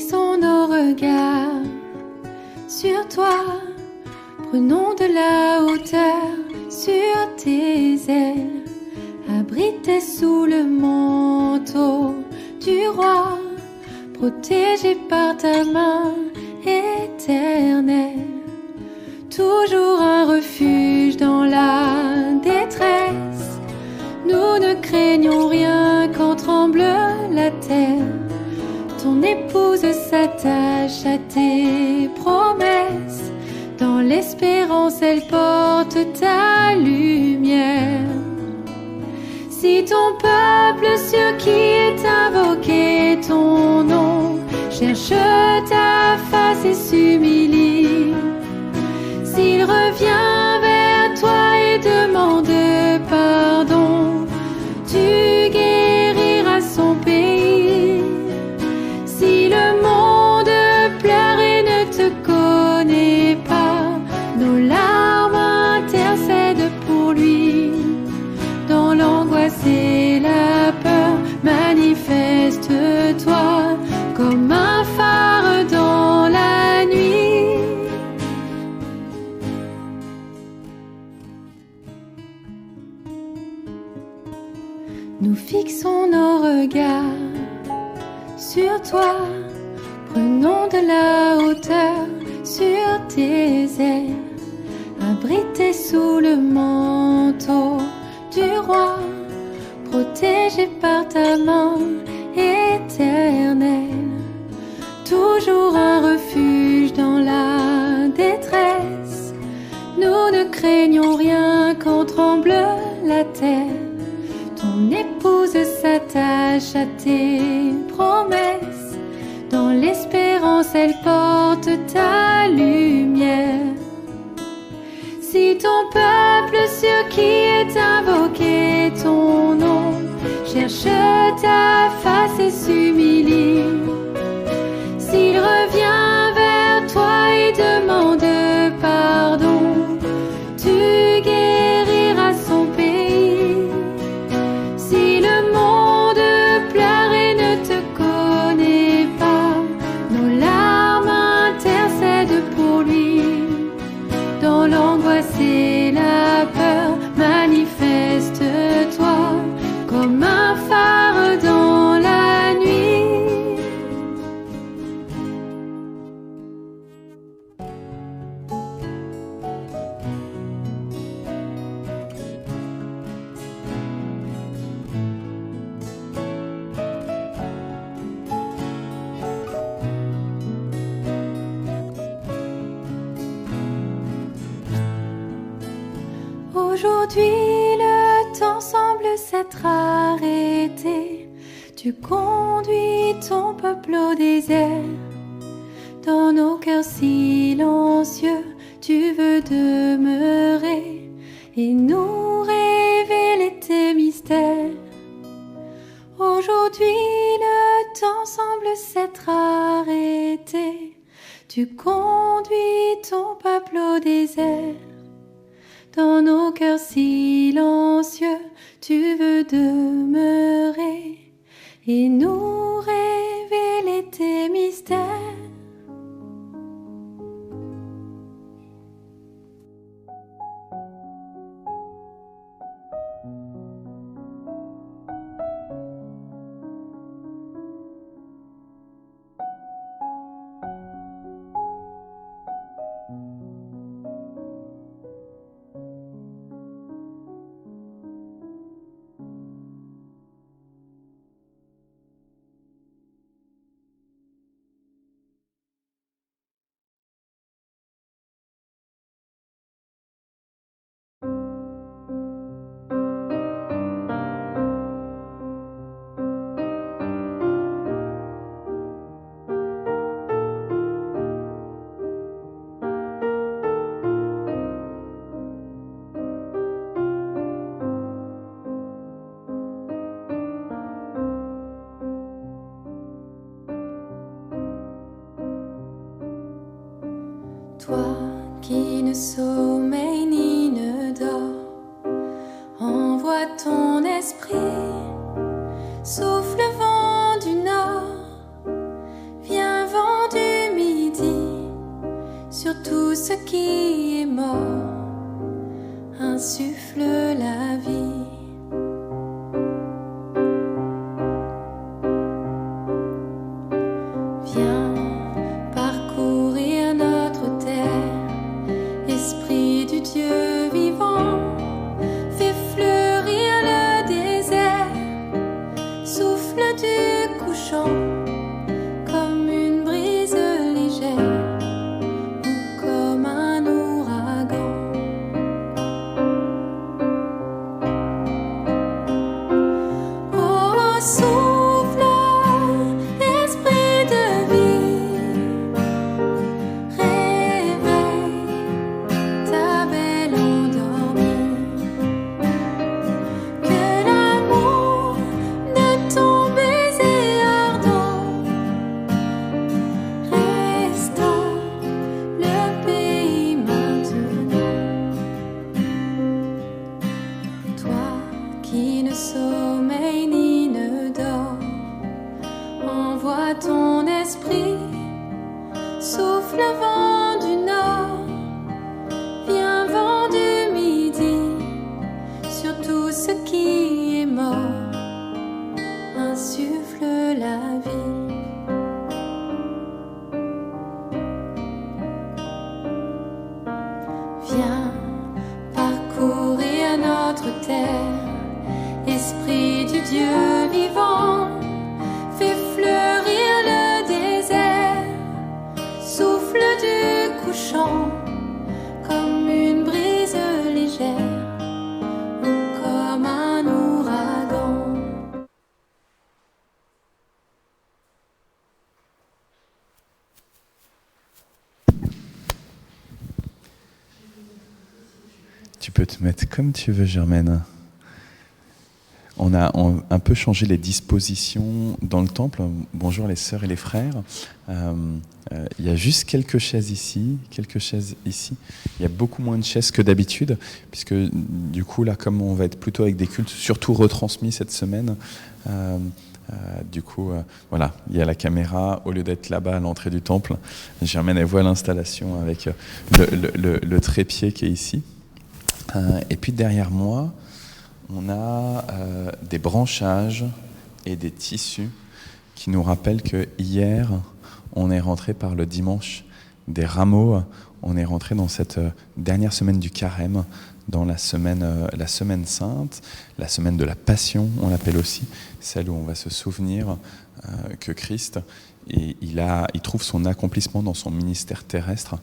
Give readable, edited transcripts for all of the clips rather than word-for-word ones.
fixons nos regards sur toi, prenons de la hauteur sur tes ailes, abrités sous le manteau du roi, protégés par ta main éternelle. Toujours un refuge dans la détresse, nous ne craignons rien quand tremble la terre. Ton épouse s'attache à tes promesses, dans l'espérance elle porte ta lumière. Si ton peuple sur qui est invoqué ton nom cherche ta face et s'humilie, s'il revient vers toi et demande pardon, tu guériras son pays. Si le monde pleure et ne te connaît pas, nos larmes intercèdent pour lui. Dans l'angoisse et la peur, manifeste-toi comme un phare dans la nuit. Nous fixons nos regards sur toi, prenons de la hauteur sur tes ailes, abrités sous le manteau du roi, protégés par ta main éternelle. Toujours un refuge dans la détresse, nous ne craignons rien quand tremble la terre. Ton épouse s'attache à tes promesses, dans l'espérance elle porte ta lumière. Si ton peuple sur qui est invoqué ton nom cherche ta face et s'humilie, s'il revient vers toi et demande pardon, tu guériras son pays. Si le monde pleure et ne te connaît pas, nos larmes intercèdent pour lui. Dans l'angoisse et la peur, manifeste-toi comme un phare dans la nuit. Aujourd'hui, le temps semble s'être arrêté. Tu conduis ton peuple au désert. Dans nos cœurs silencieux, tu veux demeurer et nous révéler tes mystères. Aujourd'hui, le temps semble s'être arrêté. Tu conduis ton peuple au désert. Dans nos cœurs silencieux, tu veux demeurer et nous révéler tes mystères. Toi qui ne sommeille ni ne dors, envoie ton esprit, souffle le vent du nord, viens vent ce qui est mort, insuffle la vie. Viens parcourir notre terre, Esprit du Dieu vivant, fais fleurir le désert, souffle du couchant, comme une brise légère ou comme un ouragan. Oh, souffle, esprit de vie, réveille ta belle endormie. Que l'amour de ton baiser ardent restaure le pays maintenant. Toi qui ne sommeilles ni ne dors, envoie ton esprit, souffle vent du nord, viens vent du midi, sur tout ce qui est mort, insuffle la vie. Viens parcourir notre terre, Esprit du Dieu vivant, fais fleurir le désert, souffle du couchant, comme une brise légère ou comme un ouragan. Tu peux te mettre comme tu veux, Germaine. On a un peu changé les dispositions dans le temple. Bonjour les sœurs et les frères. Il y a juste quelques chaises ici, quelques chaises ici. Il y a beaucoup moins de chaises que d'habitude, puisque du coup, là, comme on va être plutôt avec des cultes, surtout retransmis cette semaine, du coup, voilà, il y a la caméra, au lieu d'être là-bas à l'entrée du temple, Germaine, elle voit l'installation avec le trépied qui est ici. Et puis derrière moi, on a des branchages et des tissus qui nous rappellent que hier, on est rentré par le dimanche des rameaux. On est rentré dans cette dernière semaine du carême, dans la semaine sainte, la semaine de la Passion, on l'appelle aussi, celle où on va se souvenir que Christ, il trouve son accomplissement dans son ministère terrestre,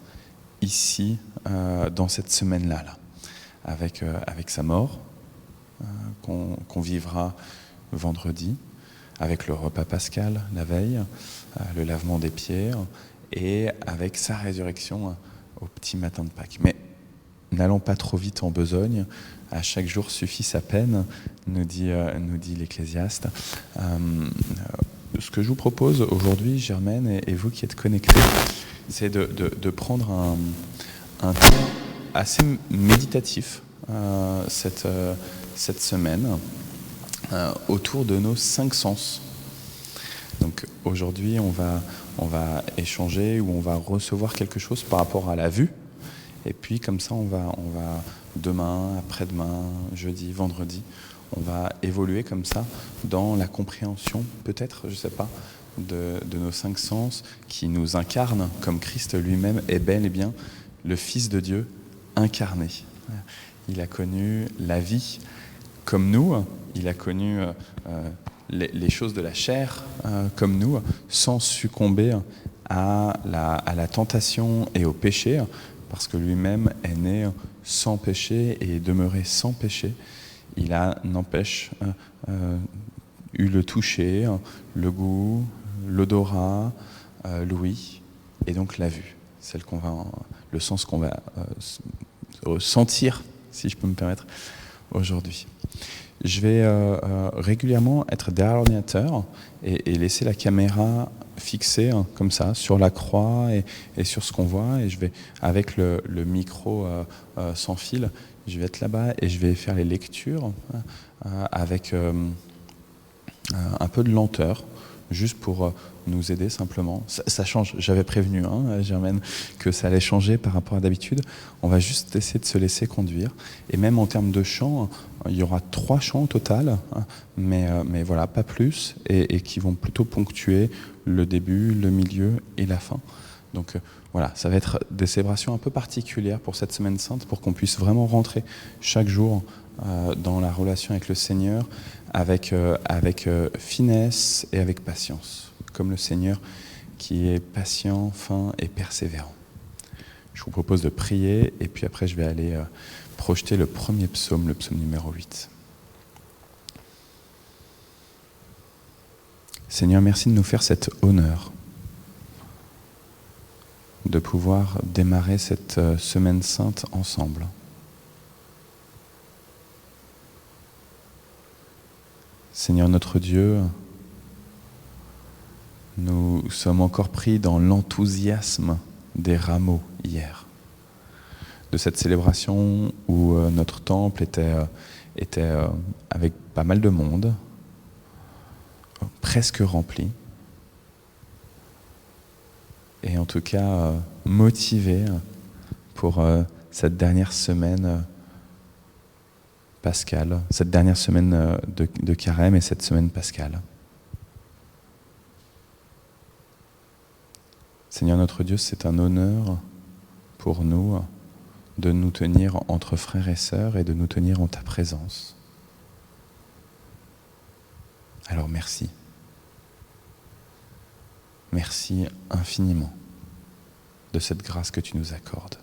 ici, dans cette semaine-là, avec sa mort, qu'on vivra vendredi, avec le repas pascal la veille, le lavement des pieds, et avec sa résurrection au petit matin de Pâques. Mais n'allons pas trop vite en besogne, à chaque jour suffit sa peine, nous dit l'Ecclésiaste. Ce que je vous propose aujourd'hui, Germaine, et vous qui êtes connectés, c'est de prendre un temps assez méditatif cette semaine autour de nos 5 sens. Donc aujourd'hui, on va échanger ou on va recevoir quelque chose par rapport à la vue. Et puis comme ça, on va demain, après-demain, jeudi, vendredi, on va évoluer comme ça dans la compréhension, peut-être, je ne sais pas, de nos 5 sens qui nous incarnent comme Christ lui-même est bel et bien le Fils de Dieu incarné. Il a connu la vie comme nous, il a connu les choses de la chair comme nous, sans succomber à la tentation et au péché, parce que lui-même est né sans péché et est demeuré sans péché. Il a, n'empêche, eu le toucher, le goût, l'odorat, l'ouïe, et donc la vue, le sens qu'on va sentir, si je peux me permettre, aujourd'hui. Je vais régulièrement être derrière l'ordinateur et laisser la caméra fixée comme ça sur la croix et sur ce qu'on voit, et je vais, avec le micro sans fil, je vais être là-bas et je vais faire les lectures avec un peu de lenteur. juste pour nous aider simplement. Ça change, j'avais prévenu, Germaine, que ça allait changer par rapport à d'habitude. On va juste essayer de se laisser conduire. Et même en termes de chants, il y aura 3 chants au total, mais voilà, pas plus, et qui vont plutôt ponctuer le début, le milieu et la fin. Donc voilà, ça va être des célébrations un peu particulières pour cette Semaine Sainte, pour qu'on puisse vraiment rentrer chaque jour dans la relation avec le Seigneur, avec finesse et avec patience, comme le Seigneur qui est patient, fin et persévérant. Je vous propose de prier, et puis après je vais aller projeter le premier psaume, le psaume numéro 8. Seigneur, merci de nous faire cet honneur de pouvoir démarrer cette Semaine Sainte ensemble. Seigneur notre Dieu, nous sommes encore pris dans l'enthousiasme des rameaux hier, de cette célébration où notre temple était avec pas mal de monde, presque rempli, et en tout cas motivé pour cette dernière semaine pascale, cette dernière semaine de carême et cette semaine pascale. Seigneur notre Dieu, c'est un honneur pour nous de nous tenir entre frères et sœurs et de nous tenir en ta présence. Alors merci. Merci infiniment de cette grâce que tu nous accordes.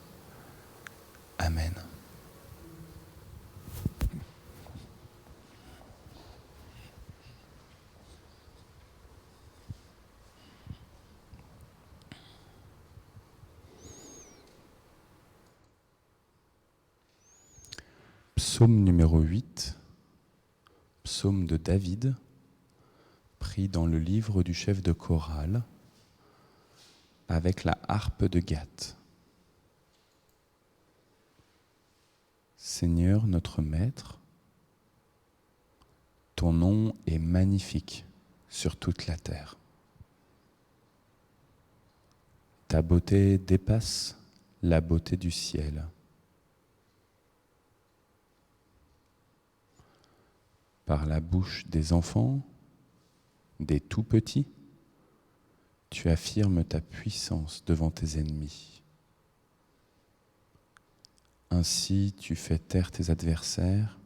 Amen. Psaume numéro 8, psaume de David, pris dans le livre du chef de chorale, avec la harpe de Gath. Seigneur notre Maître, ton nom est magnifique sur toute la terre. Ta beauté dépasse la beauté du ciel. Par la bouche des enfants, des tout-petits, tu affirmes ta puissance devant tes ennemis. Ainsi tu fais taire tes adversaires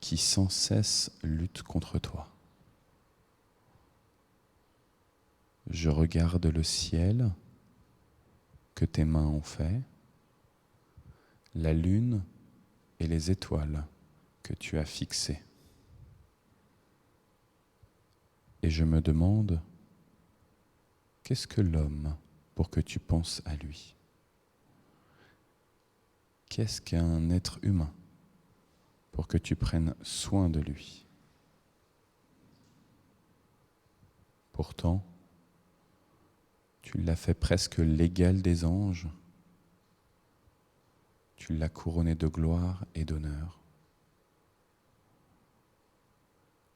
qui sans cesse luttent contre toi. Je regarde le ciel que tes mains ont fait, la lune et les étoiles que tu as fixées. Et je me demande, qu'est-ce que l'homme pour que tu penses à lui? Qu'est-ce qu'un être humain pour que tu prennes soin de lui? Pourtant, tu l'as fait presque l'égal des anges. Tu l'as couronné de gloire et d'honneur.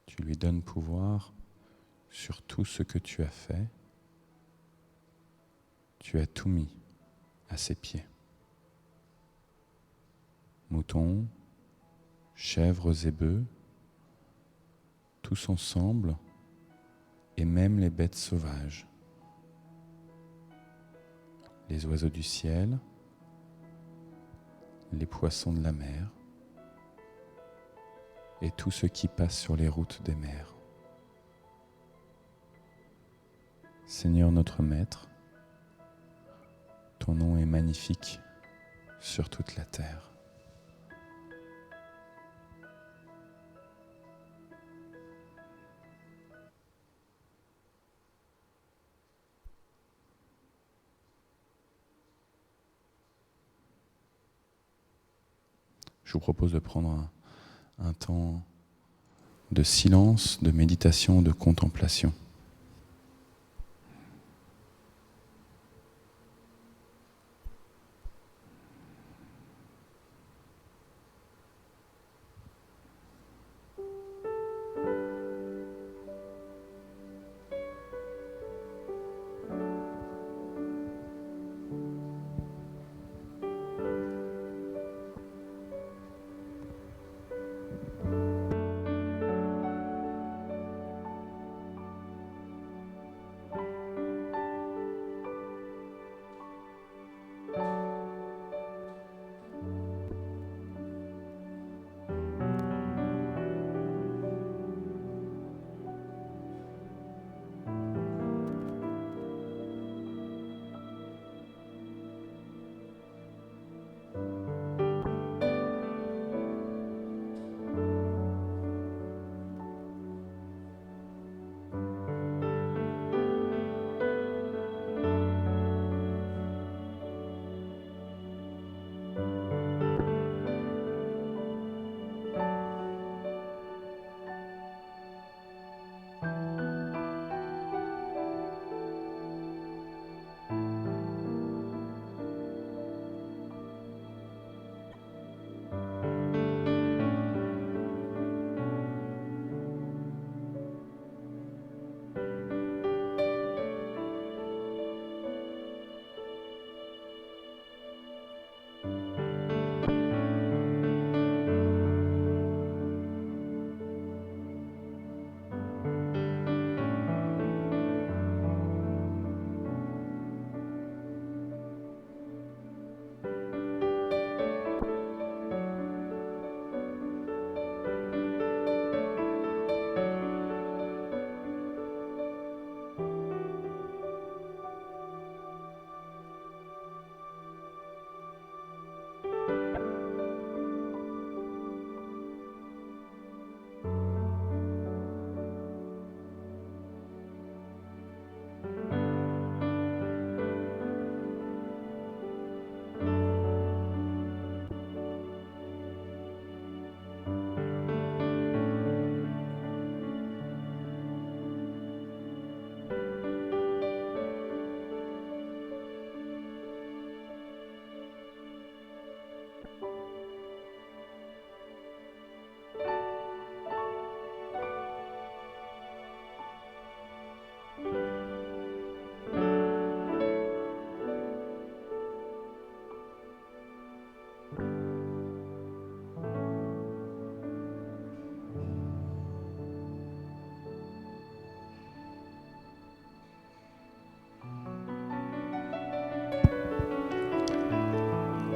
Tu lui donnes pouvoir sur tout ce que tu as fait. Tu as tout mis à ses pieds. Moutons, chèvres et bœufs, tous ensemble, et même les bêtes sauvages, les oiseaux du ciel, les poissons de la mer, et tout ce qui passe sur les routes des mers. Seigneur notre Maître, ton nom est magnifique sur toute la terre. Je vous propose de prendre un temps de silence, de méditation, de contemplation.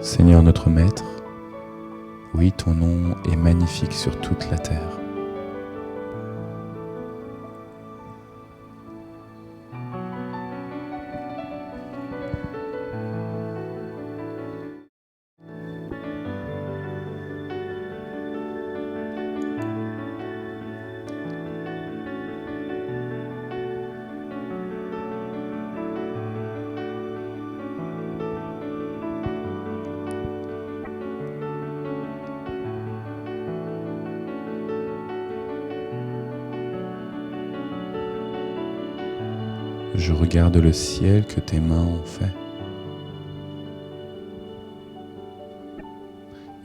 Seigneur notre Maître, oui, ton nom est magnifique sur toute la terre. Je regarde le ciel que tes mains ont fait.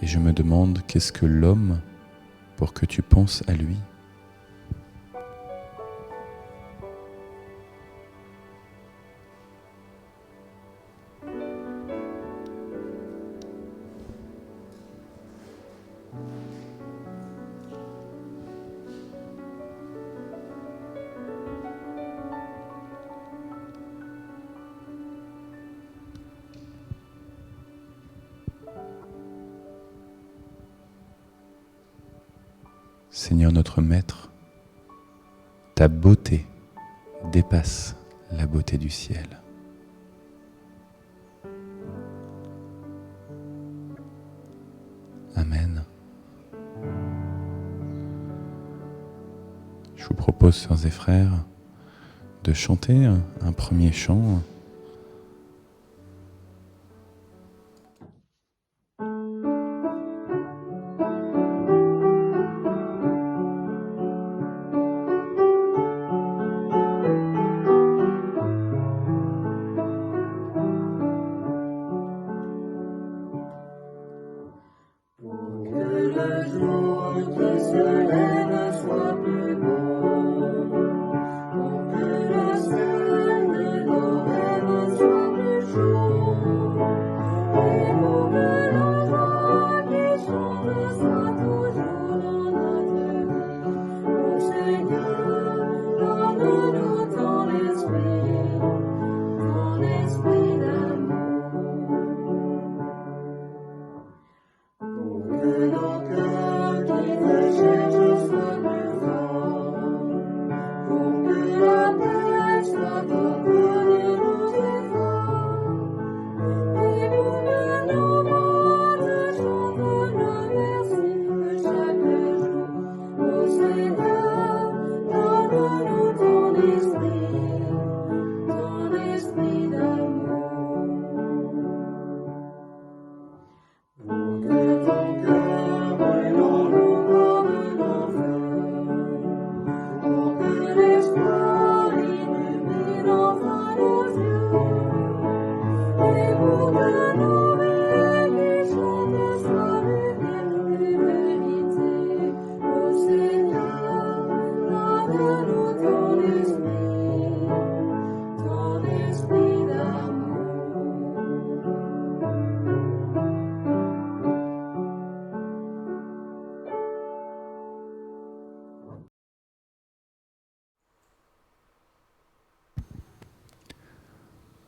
Et je me demande qu'est-ce que l'homme pour que tu penses à lui. Seigneur notre Maître, ta beauté dépasse la beauté du ciel. Amen. Je vous propose, sœurs et frères, de chanter un premier chant.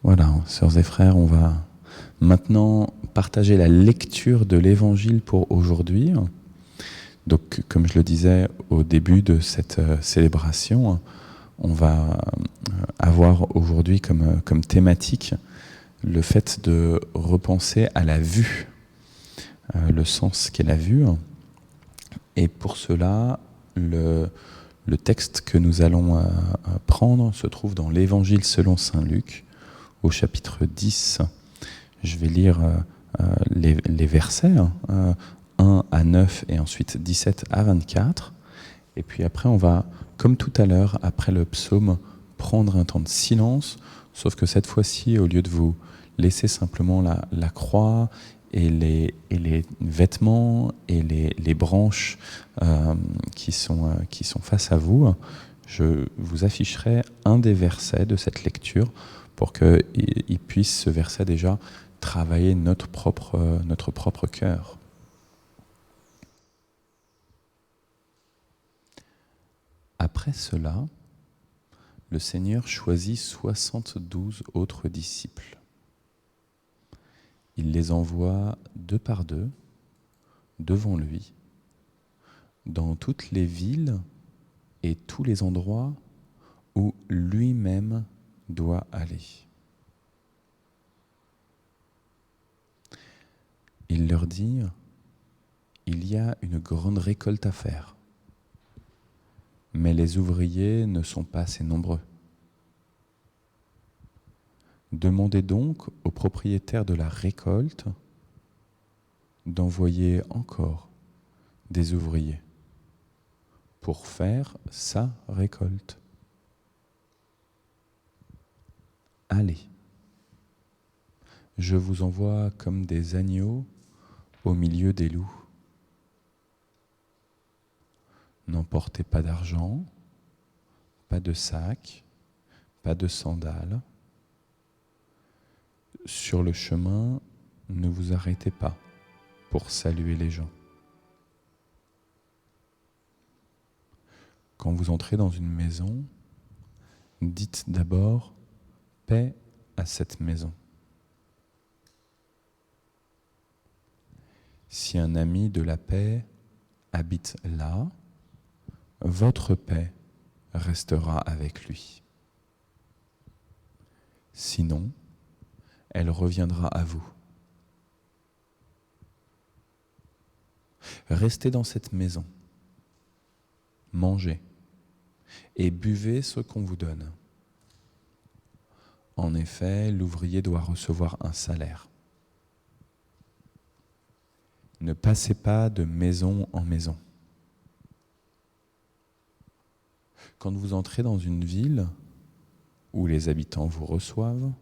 Voilà, sœurs et frères, on va maintenant partager la lecture de l'Évangile pour aujourd'hui. Donc, comme je le disais au début de cette célébration, on va avoir aujourd'hui comme thématique le fait de repenser à la vue, le sens qu'est la vue. Et pour cela, le texte que nous allons prendre se trouve dans l'Évangile selon saint Luc, au chapitre 10. Je vais lire les versets 1 à 9 et ensuite 17 à 24. Et puis après, on va, comme tout à l'heure, après le psaume, prendre un temps de silence, sauf que cette fois-ci, au lieu de vous laisser simplement la croix et les vêtements et les branches qui sont face à vous, je vous afficherai un des versets de cette lecture pour qu'il puisse, ce verset déjà, travailler notre propre cœur. Après cela, le Seigneur choisit 72 autres disciples. il les envoie 2 par 2 devant lui, dans toutes les villes et tous les endroits où lui-même doit aller. Il leur dit, il y a une grande récolte à faire, mais les ouvriers ne sont pas assez nombreux. Demandez donc au propriétaire de la récolte d'envoyer encore des ouvriers pour faire sa récolte. Allez, je vous envoie comme des agneaux au milieu des loups. N'emportez pas d'argent, pas de sac, pas de sandales. Sur le chemin, ne vous arrêtez pas pour saluer les gens. Quand vous entrez dans une maison, dites d'abord « paix à cette maison ». Si un ami de la paix habite là, votre paix restera avec lui. Sinon, elle reviendra à vous. Restez dans cette maison, mangez et buvez ce qu'on vous donne. En effet, l'ouvrier doit recevoir un salaire. Ne passez pas de maison en maison. Quand vous entrez dans une ville où les habitants vous reçoivent,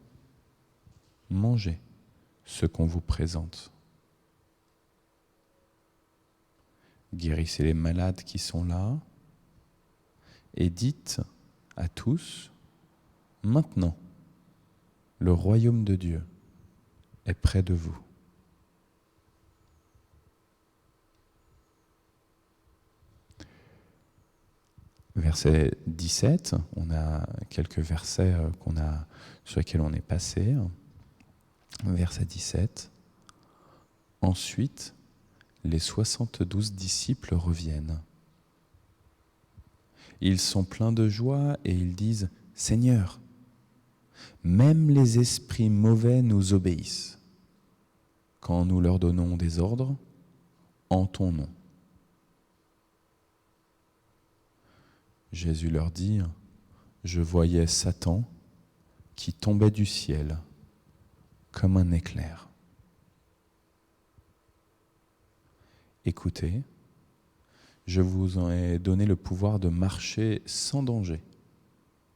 mangez ce qu'on vous présente. Guérissez les malades qui sont là et dites à tous, maintenant, le royaume de Dieu est près de vous. Verset 17, on a quelques versets sur lesquels on est passé. Verset 17. Ensuite, les 72 disciples reviennent. Ils sont pleins de joie et ils disent « Seigneur, même les esprits mauvais nous obéissent quand nous leur donnons des ordres en ton nom. » Jésus leur dit, je voyais Satan qui tombait du ciel comme un éclair. Écoutez, je vous en ai donné le pouvoir de marcher sans danger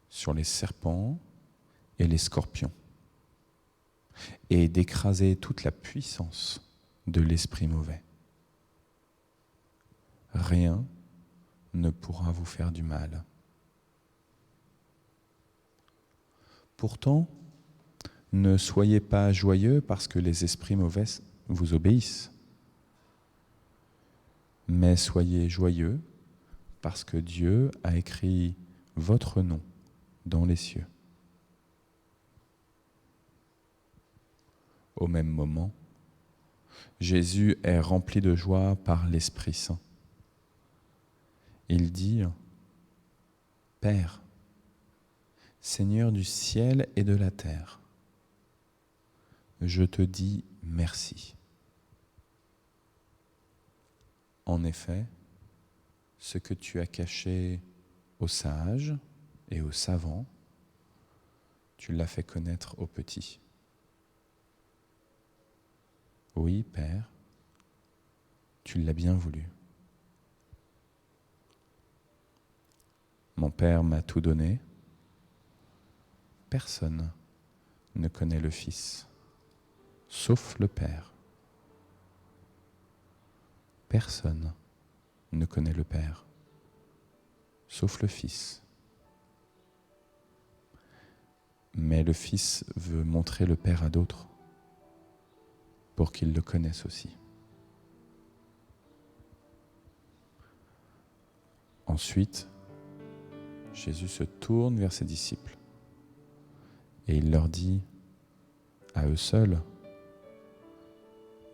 sur les serpents et les scorpions et d'écraser toute la puissance de l'esprit mauvais. Rien ne pourra vous faire du mal. Pourtant, ne soyez pas joyeux parce que les esprits mauvais vous obéissent, mais soyez joyeux parce que Dieu a écrit votre nom dans les cieux. Au même moment, Jésus est rempli de joie par l'Esprit Saint. Il dit, « Père, Seigneur du ciel et de la terre, je te dis merci. En effet, ce que tu as caché aux sages et aux savants, tu l'as fait connaître aux petits. Oui, Père, tu l'as bien voulu. Mon Père m'a tout donné. Personne ne connaît le Fils, sauf le Père. Personne ne connaît le Père, sauf le Fils. Mais le Fils veut montrer le Père à d'autres, pour qu'ils le connaissent aussi. Ensuite, Jésus se tourne vers ses disciples et il leur dit, à eux seuls,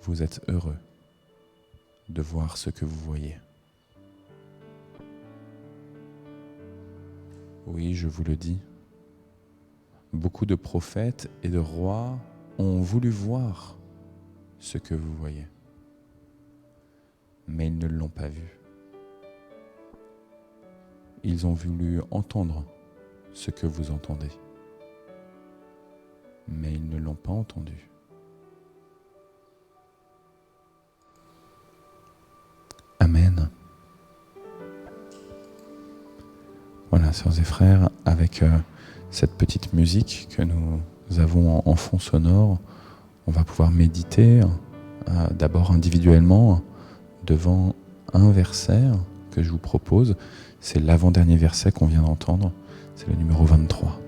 vous êtes heureux de voir ce que vous voyez. Oui, je vous le dis, beaucoup de prophètes et de rois ont voulu voir ce que vous voyez, mais ils ne l'ont pas vu. Ils ont voulu entendre ce que vous entendez, mais ils ne l'ont pas entendu. Amen. Voilà, sœurs et frères, avec cette petite musique que nous avons en fond sonore, on va pouvoir méditer d'abord individuellement devant un verset que je vous propose. C'est l'avant-dernier verset qu'on vient d'entendre, c'est le numéro 23.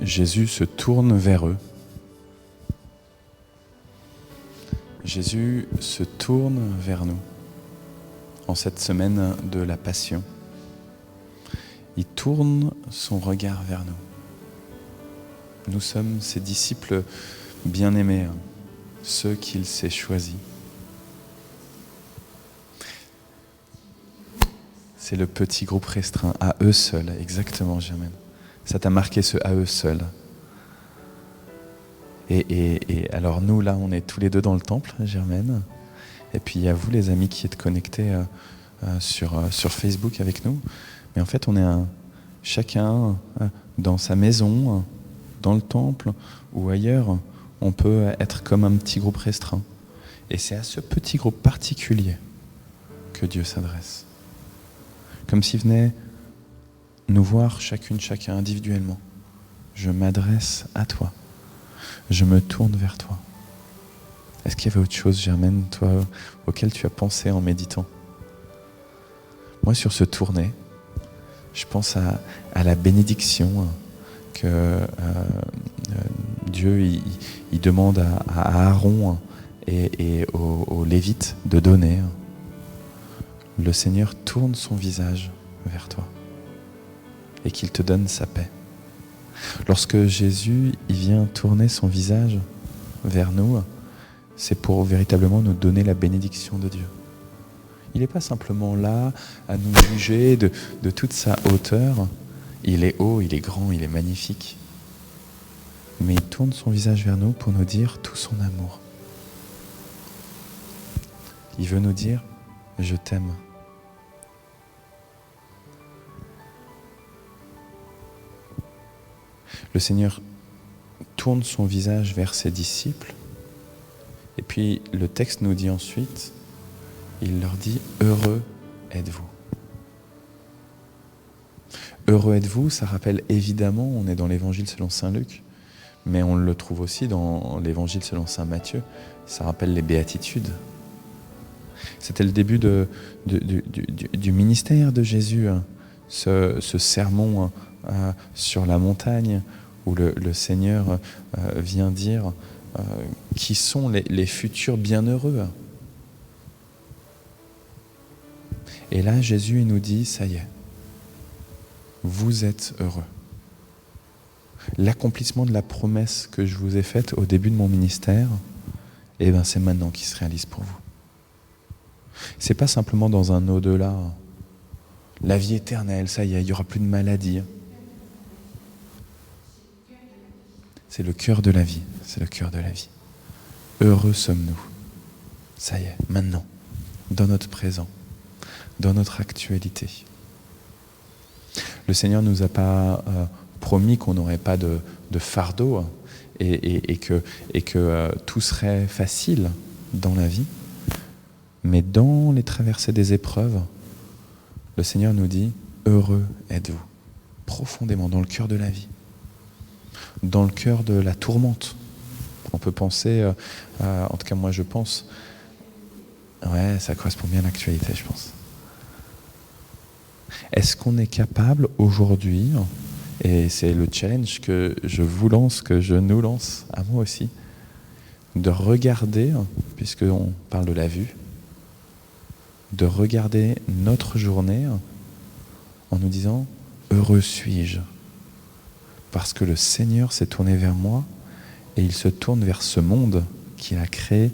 Jésus se tourne vers eux. Jésus se tourne vers nous en cette semaine de la Passion. Il tourne son regard vers nous. Nous sommes ses disciples bien-aimés, ceux qu'il s'est choisis. C'est le petit groupe restreint, à eux seuls, exactement, Germaine. Ça t'a marqué ce à eux seuls. Et alors nous, là, on est tous les deux dans le temple, Germaine. Et puis il y a vous, les amis, qui êtes connectés sur Facebook avec nous. Mais en fait, on est chacun dans sa maison, dans le temple ou ailleurs. On peut être comme un petit groupe restreint. Et c'est à ce petit groupe particulier que Dieu s'adresse. Comme s'il venait nous voir chacune, chacun individuellement. Je m'adresse à toi. Je me tourne vers toi. Est-ce qu'il y avait autre chose, Germaine, toi, auquel tu as pensé en méditant? Moi, sur ce tourner, je pense à la bénédiction que Dieu il demande à Aaron et aux Lévites de donner. Le Seigneur tourne son visage vers toi et qu'il te donne sa paix. Lorsque Jésus il vient tourner son visage vers nous, c'est pour véritablement nous donner la bénédiction de Dieu. Il n'est pas simplement là à nous juger de toute sa hauteur. Il est haut, il est grand, il est magnifique. Mais il tourne son visage vers nous pour nous dire tout son amour. Il veut nous dire « Je t'aime ». Le Seigneur tourne son visage vers ses disciples et puis le texte nous dit ensuite, il leur dit « Heureux êtes-vous ». Heureux êtes-vous, ça rappelle évidemment, on est dans l'évangile selon saint Luc, mais on le trouve aussi dans l'évangile selon saint Matthieu, ça rappelle les béatitudes. C'était le début du ministère de Jésus, ce sermon sur la montagne où le Seigneur vient dire qui sont les futurs bienheureux. Et là, Jésus il nous dit, ça y est, vous êtes heureux. L'accomplissement de la promesse que je vous ai faite au début de mon ministère, eh ben, c'est maintenant qu'il se réalise pour vous. C'est pas simplement dans un au-delà, la vie éternelle, ça y est, il n'y aura plus de maladie. C'est le cœur de la vie, c'est le cœur de la vie. Heureux sommes-nous, ça y est, maintenant, dans notre présent, dans notre actualité. Le Seigneur ne nous a pas promis qu'on n'aurait pas de fardeau et que tout serait facile dans la vie. Mais dans les traversées des épreuves, le Seigneur nous dit « Heureux êtes-vous » profondément dans le cœur de la vie, dans le cœur de la tourmente. On peut penser, en tout cas moi je pense, ouais, ça correspond bien à l'actualité, je pense. Est-ce qu'on est capable aujourd'hui, et c'est le challenge que je vous lance, que je nous lance, à moi aussi, de regarder, puisqu'on parle de la vue, de regarder notre journée en nous disant « Heureux suis-je » parce que le Seigneur s'est tourné vers moi et il se tourne vers ce monde qu'il a créé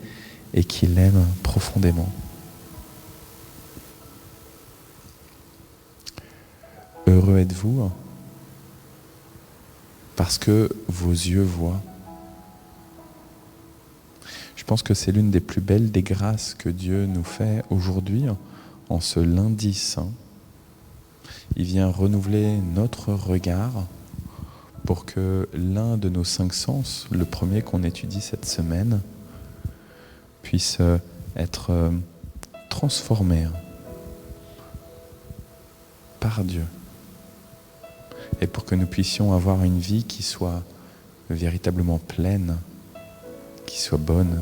et qu'il aime profondément. Heureux êtes-vous parce que vos yeux voient. Je pense que c'est l'une des plus belles des grâces que Dieu nous fait aujourd'hui, en ce lundi saint. Il vient renouveler notre regard pour que l'un de nos 5 sens, le premier qu'on étudie cette semaine, puisse être transformé par Dieu. Et pour que nous puissions avoir une vie qui soit véritablement pleine, qui soit bonne.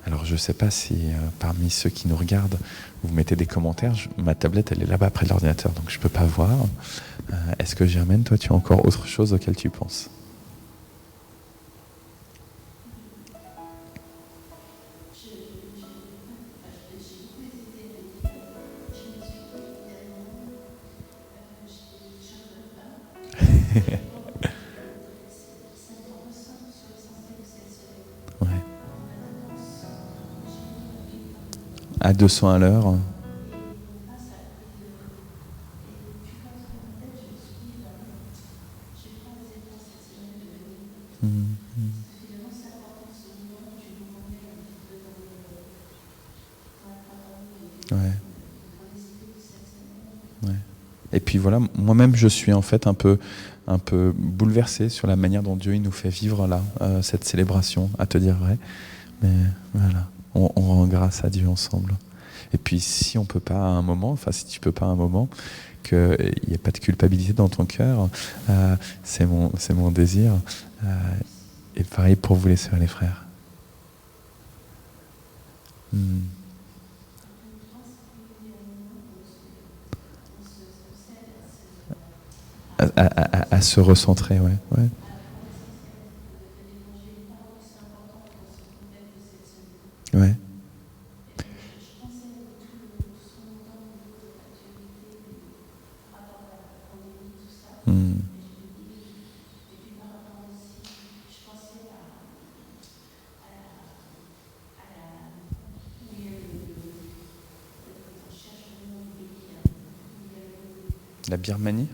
Alors je ne sais pas si parmi ceux qui nous regardent, vous mettez des commentaires. Ma tablette, elle est là-bas près de l'ordinateur, donc je ne peux pas voir. Est-ce que Germaine, toi, tu as encore autre chose auquel tu penses ? Ouais. À 200 à l'heure. Ouais. Ouais. Et puis voilà, moi-même je suis en fait un peu bouleversé sur la manière dont Dieu il nous fait vivre là, cette célébration, à te dire vrai. Mais voilà, on rend grâce à Dieu ensemble. Et puis si on peut pas à un moment, enfin si tu peux pas à un moment, qu'il n'y ait pas de culpabilité dans ton cœur, c'est mon désir. Et pareil pour vous les sœurs et les frères. À se recentrer, ouais. Ouais. La Birmanie.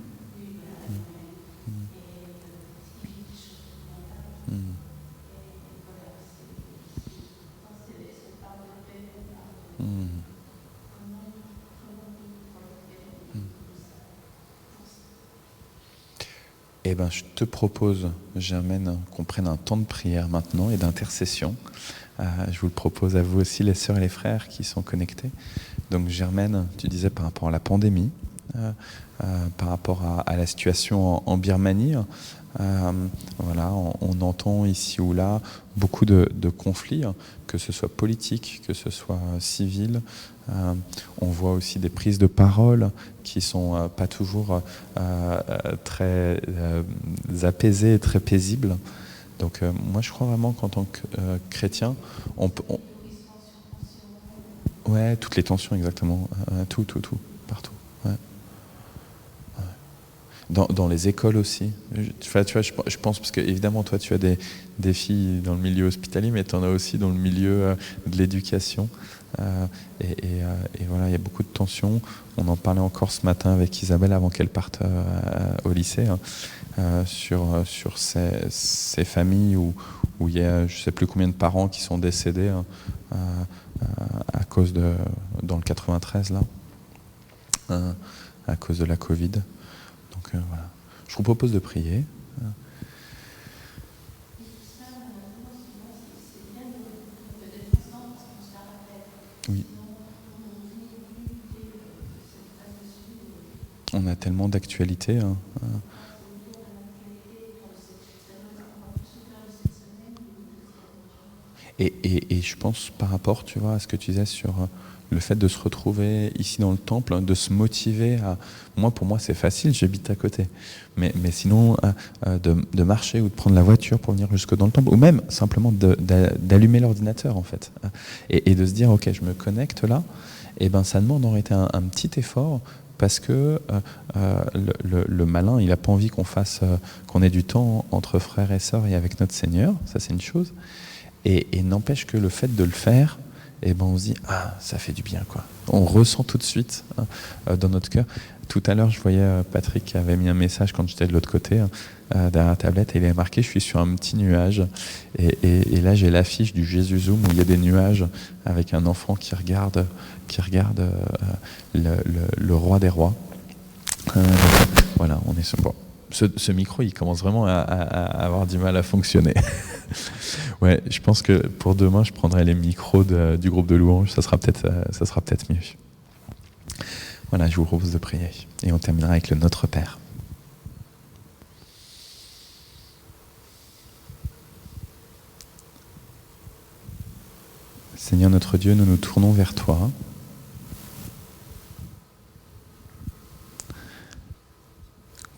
Eh ben, je te propose, Germaine, qu'on prenne un temps de prière maintenant et d'intercession. Je vous le propose à vous aussi, les sœurs et les frères qui sont connectés. Donc, Germaine, tu disais par rapport à la pandémie, par rapport à la situation en Birmanie. Voilà, on entend ici ou là beaucoup de conflits, que ce soit politiques, que ce soit civils. On voit aussi des prises de parole qui sont pas toujours très apaisées et très paisibles. Donc moi je crois vraiment qu'en tant que chrétien, ouais, toutes les tensions exactement, tout, partout. Ouais. Dans les écoles aussi. Tu vois, je pense, parce que évidemment, toi, tu as des filles dans le milieu hospitalier, mais tu en as aussi dans le milieu de l'éducation. Et voilà, il y a beaucoup de tensions. On en parlait encore ce matin avec Isabelle avant qu'elle parte au lycée, sur ces familles où il y a je ne sais plus combien de parents qui sont décédés à cause dans le 93, là, à cause de la Covid. Donc voilà. Je vous propose de prier. Oui. On a tellement d'actualités. Et je pense par rapport, tu vois, à ce que tu disais sur le fait de se retrouver ici dans le temple, de se motiver à... Pour moi, c'est facile, j'habite à côté. Mais sinon, de marcher ou de prendre la voiture pour venir jusque dans le temple, ou même simplement d'allumer l'ordinateur, en fait. Et de se dire, ok, je me connecte là, et ben ça demande en réalité un petit effort, parce que le malin, il n'a pas envie qu'on ait du temps entre frères et sœurs et avec notre Seigneur, ça c'est une chose. Et n'empêche que le fait de le faire, eh ben on se dit ça fait du bien, quoi. On ressent tout de suite dans notre cœur. Tout à l'heure, je voyais Patrick qui avait mis un message quand j'étais de l'autre côté derrière la tablette, et il avait marqué: je suis sur un petit nuage. Et là, j'ai l'affiche du Jésus Zoom où il y a des nuages avec un enfant qui regarde le roi des rois. Voilà, on est sur... Bon. Ce micro, il commence vraiment à avoir du mal à fonctionner. Ouais, je pense que pour demain, je prendrai les micros du groupe de louanges. Ça sera peut-être mieux. Voilà, je vous propose de prier. Et on terminera avec le Notre Père. Seigneur, Seigneur notre Dieu, nous nous tournons vers toi.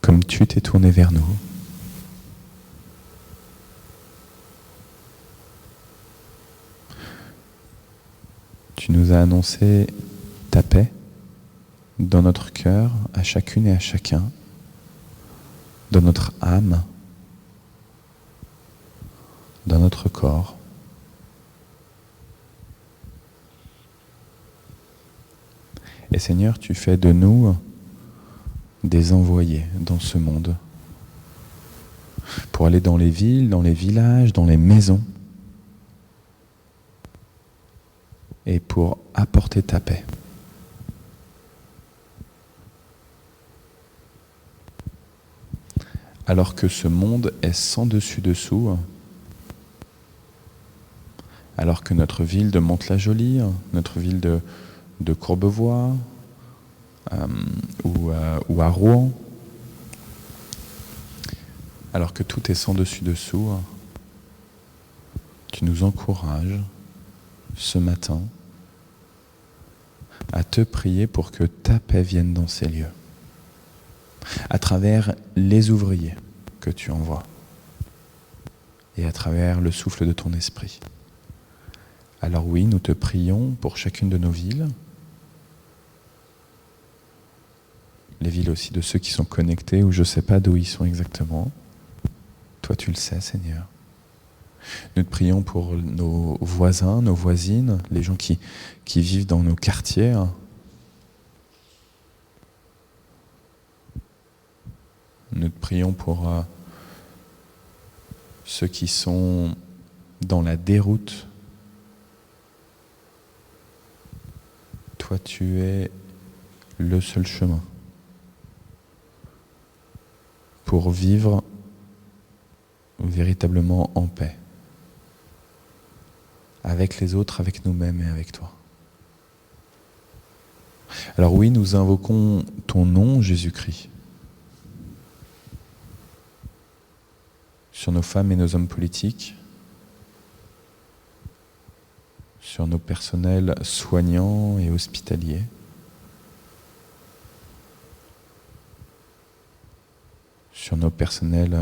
Comme tu t'es tourné vers nous. Tu nous as annoncé ta paix dans notre cœur, à chacune et à chacun, dans notre âme, dans notre corps. Et Seigneur, tu fais de nous des envoyés dans ce monde, pour aller dans les villes, dans les villages, dans les maisons, et pour apporter ta paix. Alors que ce monde est sans dessus-dessous, alors que notre ville de Mantes-la-Jolie, notre ville de Courbevoie, ou à Rouen, alors que tout est sans dessus-dessous, tu nous encourages ce matin à te prier pour que ta paix vienne dans ces lieux, à travers les ouvriers que tu envoies et à travers le souffle de ton esprit. Alors oui, nous te prions pour chacune de nos villes, les villes aussi de ceux qui sont connectés ou je ne sais pas d'où ils sont exactement. Toi, tu le sais, Seigneur. Nous te prions pour nos voisins, nos voisines, les gens qui vivent dans nos quartiers. Nous te prions pour ceux qui sont dans la déroute. Toi, tu es le seul chemin pour vivre véritablement en paix, avec les autres, avec nous-mêmes et avec toi. Alors oui, nous invoquons ton nom, Jésus-Christ, sur nos femmes et nos hommes politiques, sur nos personnels soignants et hospitaliers, sur nos personnels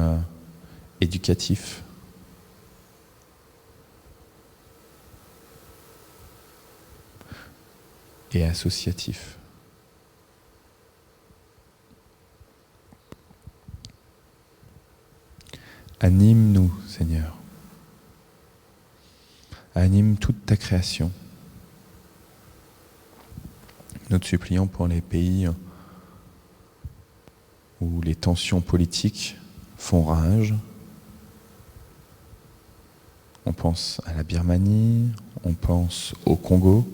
éducatifs, et associatifs. Anime-nous, Seigneur. Anime toute ta création. Nous te supplions pour les pays où les tensions politiques font rage. On pense à la Birmanie, on pense au Congo,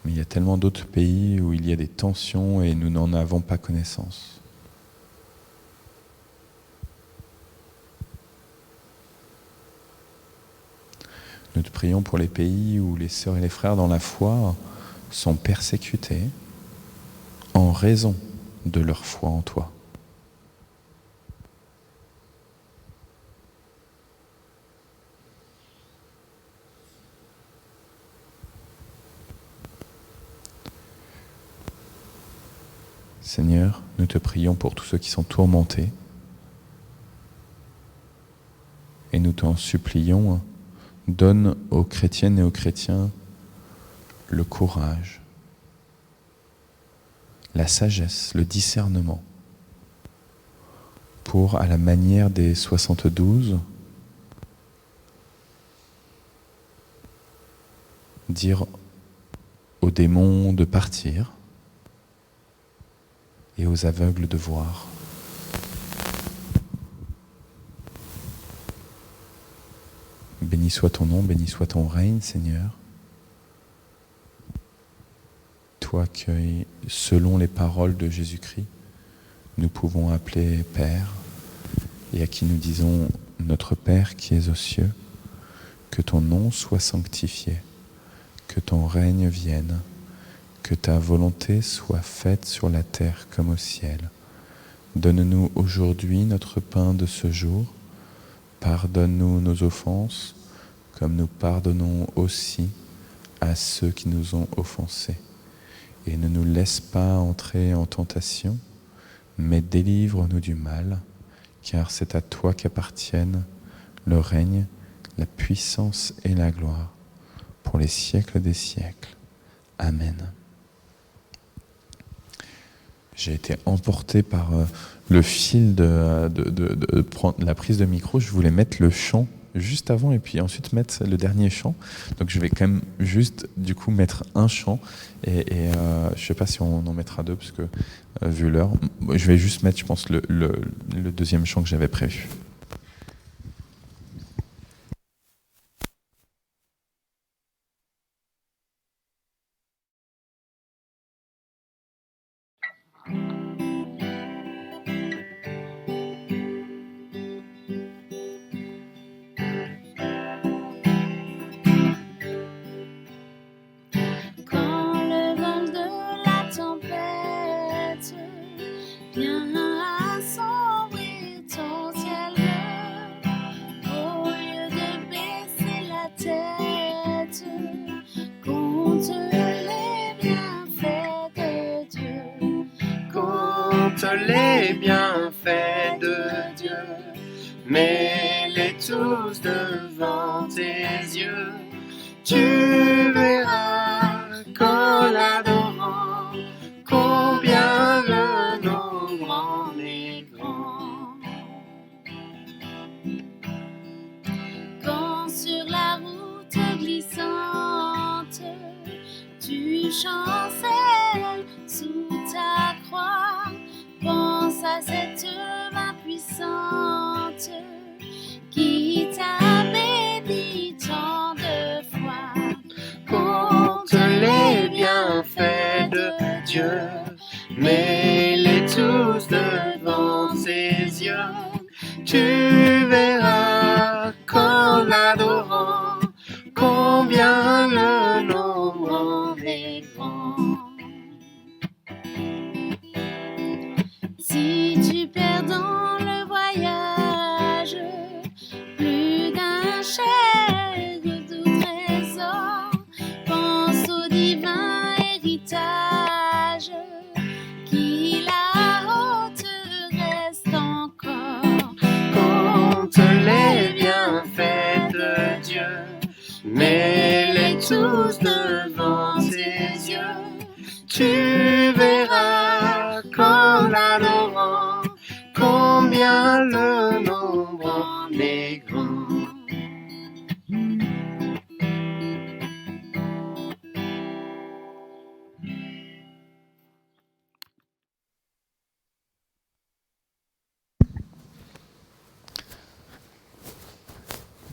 mais il y a tellement d'autres pays où il y a des tensions et nous n'en avons pas connaissance. Nous te prions pour les pays où les sœurs et les frères dans la foi sont persécutés en raison de leur foi en toi. Seigneur, nous te prions pour tous ceux qui sont tourmentés et nous t'en supplions, donne aux chrétiennes et aux chrétiens le courage, la sagesse, le discernement pour, à la manière des 72, dire aux démons de partir et aux aveugles de voir. Béni soit ton nom, béni soit ton règne, Seigneur. Toi que, selon les paroles de Jésus-Christ, nous pouvons appeler Père, et à qui nous disons « Notre Père qui es aux cieux, que ton nom soit sanctifié, que ton règne vienne, que ta volonté soit faite sur la terre comme au ciel. Donne-nous aujourd'hui notre pain de ce jour. Pardonne-nous nos offenses, comme nous pardonnons aussi à ceux qui nous ont offensés. Et ne nous laisse pas entrer en tentation, mais délivre-nous du mal, car c'est à toi qu'appartiennent le règne, la puissance et la gloire, pour les siècles des siècles. Amen. J'ai été emporté par le fil de la prise de micro. Je voulais mettre le chant juste avant et puis ensuite mettre le dernier chant. Donc je vais quand même juste du coup mettre un chant et je ne sais pas si on en mettra deux parce que vu l'heure, je vais juste mettre je pense le deuxième chant que j'avais prévu. Les bienfaits de Dieu, mets-les tous devant tes yeux. Tu verras qu'en l'adorant, combien le nombre en est grand. Quand sur la route glissante, tu chancelles sous ta croix, pense à cette main puissante qui t'a béni tant de fois. Compte les bienfaits de Dieu, mets-les tous devant tes yeux. Tu verras qu'en l'adorant, combien le nombre en est grand. Si tu perds dans le voyage plus d'un cher doux trésor, pense au divin héritage qui là-haut te reste encore. Compte les bienfaits de Dieu, mets-les tous devant tes yeux. Tu verras qu'en l'adorant, combien le nombre en est grand.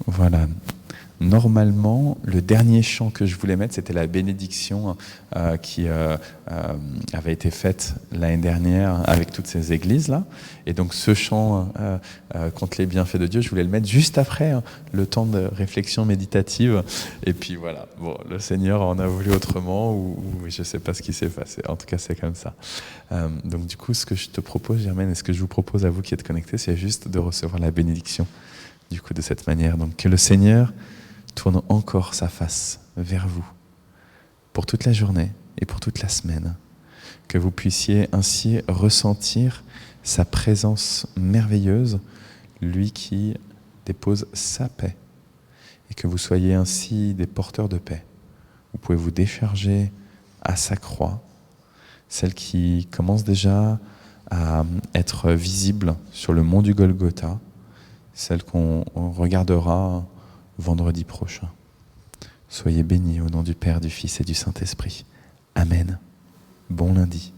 Voilà. Normalement, le dernier chant que je voulais mettre, c'était la bénédiction qui avait été faite l'année dernière avec toutes ces églises-là. Et donc ce chant contre les bienfaits de Dieu, je voulais le mettre juste après le temps de réflexion méditative. Et puis voilà, bon, le Seigneur en a voulu autrement ou je ne sais pas ce qui s'est passé. En tout cas, c'est comme ça. Donc du coup, ce que je te propose, Germaine, et ce que je vous propose à vous qui êtes connectés, c'est juste de recevoir la bénédiction du coup de cette manière. Donc que le Seigneur tourne encore sa face vers vous pour toute la journée et pour toute la semaine, que vous puissiez ainsi ressentir sa présence merveilleuse, lui qui dépose sa paix, et que vous soyez ainsi des porteurs de paix. Vous pouvez vous décharger à sa croix, celle qui commence déjà à être visible sur le mont du Golgotha, celle qu'on regardera vendredi prochain. Soyez bénis au nom du Père, du Fils et du Saint-Esprit. Amen. Bon lundi.